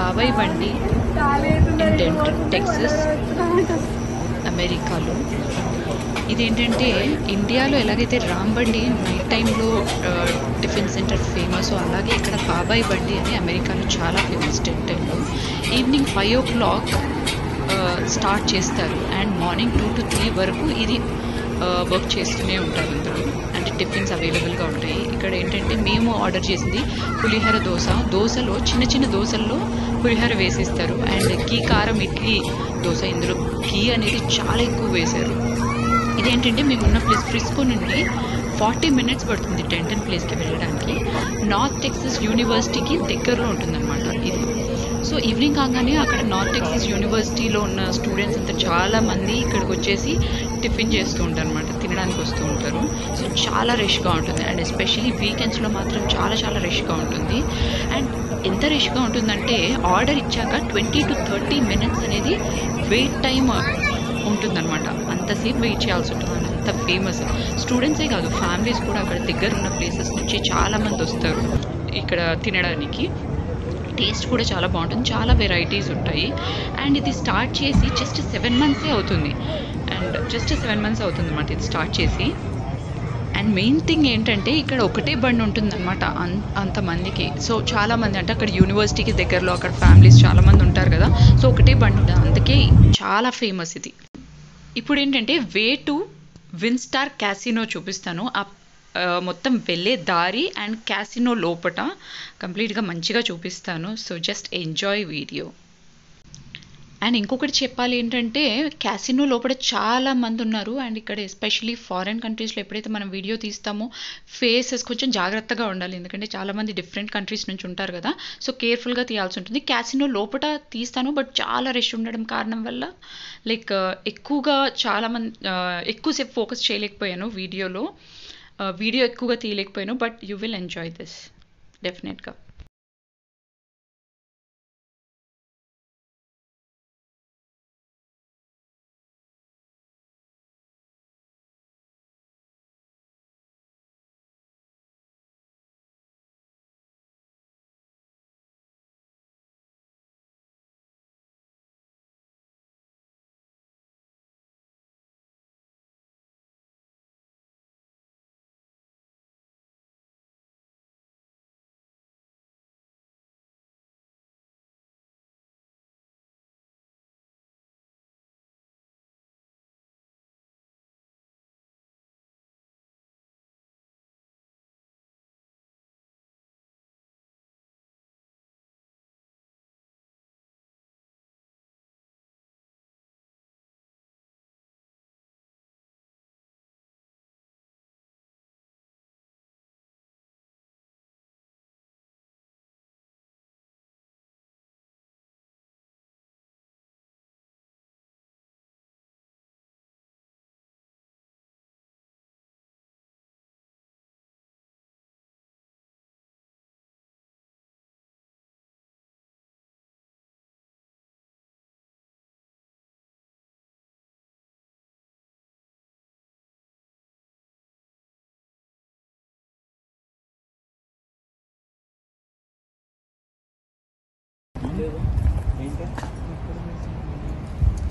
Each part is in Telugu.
బాబాయ్ బండి ఇన్ డెంట్ టెక్సస్ అమెరికాలో. ఇదేంటంటే ఇండియాలో ఎలాగైతే రామ్ బండి నైట్ టైంలో టిఫిన్ సెంటర్ ఫేమస్, అలాగే ఇక్కడ బాబాయ్ బండి అని అమెరికాలో చాలా ఫేమస్. టెంటెల్లో ఈవినింగ్ 5 o'clock స్టార్ట్ చేస్తారు అండ్ మార్నింగ్ 2 to 3 వరకు ఇది వర్క్ చేస్తూనే ఉంటారు అందరూ. అంటే టిఫిన్స్ అవైలబుల్గా ఉంటాయి. ఇక్కడ ఏంటంటే మేము ఆర్డర్ చేసింది పులిహోర దోశలో చిన్న చిన్న దోశల్లో పులిహోర వేసేస్తారు అండ్ గీ కారం ఇడ్లీ దోశ. ఇందులో గీ అనేది చాలా ఎక్కువ వేశారు. ఇదేంటంటే మేమున్న ప్లేస్ ఫ్రిస్కో నుండి 40 minutes పడుతుంది టెంటన్ ప్లేస్కి వెళ్ళడానికి. నార్త్ టెక్సస్ యూనివర్సిటీకి దగ్గరలో ఉంటుందన్నమాట ఇది. సో ఈవినింగ్ కాగానే అక్కడ నార్త్ టెక్సస్ యూనివర్సిటీలో ఉన్న స్టూడెంట్స్ అంతా చాలామంది ఇక్కడికి వచ్చేసి టిఫిన్ చేస్తూ ఉంటారు అనమాట, తినడానికి వస్తూ ఉంటారు. సో చాలా రష్గా ఉంటుంది అండ్ ఎస్పెషలీ వీకెండ్స్లో మాత్రం చాలా చాలా రష్గా ఉంటుంది. అండ్ ఎంత రష్గా ఉంటుందంటే ఆర్డర్ ఇచ్చాక 20 to 30 minutes అనేది వెయిట్ టైమ్ ఉంటుందన్నమాట. అంతసేపు వెయిట్ చేయాల్సి ఉంటుంది. అంత ఫేమస్. స్టూడెంట్సే కాదు, ఫ్యామిలీస్ కూడా అక్కడ దగ్గర ఉన్న ప్లేసెస్ నుంచి చాలామంది వస్తారు ఇక్కడ తినడానికి. టేస్ట్ కూడా చాలా బాగుంటుంది, చాలా వెరైటీస్ ఉంటాయి. అండ్ ఇది స్టార్ట్ చేసి జస్ట్ 7 months అవుతుంది. అండ్ జస్ట్ 7 months అవుతుంది అన్నమాట ఇది స్టార్ట్ చేసి. అండ్ మెయిన్ థింగ్ ఏంటంటే ఇక్కడ ఒకటే బండి ఉంటుందన్నమాట అంతమందికి. సో చాలామంది అంటే అక్కడ యూనివర్సిటీకి దగ్గరలో అక్కడ ఫ్యామిలీస్ చాలామంది ఉంటారు కదా, సో ఒకటే బండి ఉంటుంది. అందుకే చాలా ఫేమస్ ఇది. ఇప్పుడు ఏంటంటే వే టు విన్స్టార్ క్యాసినో చూపిస్తాను. మొత్తం వెళ్ళే దారి అండ్ క్యాసినో లోపట కంప్లీట్గా మంచిగా చూపిస్తాను. So just enjoy video. And ఇంకొకటి చెప్పాలి ఏంటంటే క్యాసినో లోపల చాలా మంది ఉన్నారు. అండ్ ఇక్కడ ఎస్పెషలీ ఫారెన్ కంట్రీస్లో ఎప్పుడైతే మనం వీడియో తీస్తామో ఫేసెస్ కొంచెం జాగ్రత్తగా ఉండాలి, ఎందుకంటే చాలామంది డిఫరెంట్ కంట్రీస్ నుంచి ఉంటారు కదా. సో కేర్ఫుల్గా తీయాల్సి ఉంటుంది. క్యాసినో లోపల తీస్తాను, బట్ చాలా రష్ ఉండడం కారణం వల్ల లైక్ ఎక్కువగా చాలామంది ఎక్కువసేపు ఫోకస్ చేయలేకపోయాను వీడియో ఎక్కువగా తీయలేకపోయాను. But you will enjoy this డెఫినెట్గా.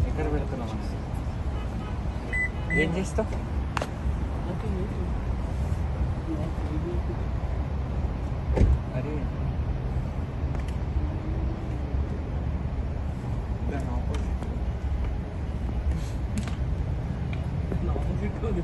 ఎక్కడ పెడుతున్నావు? ఏం చేస్తావు? అరే దాని ఆపోజిట్ ఉంది.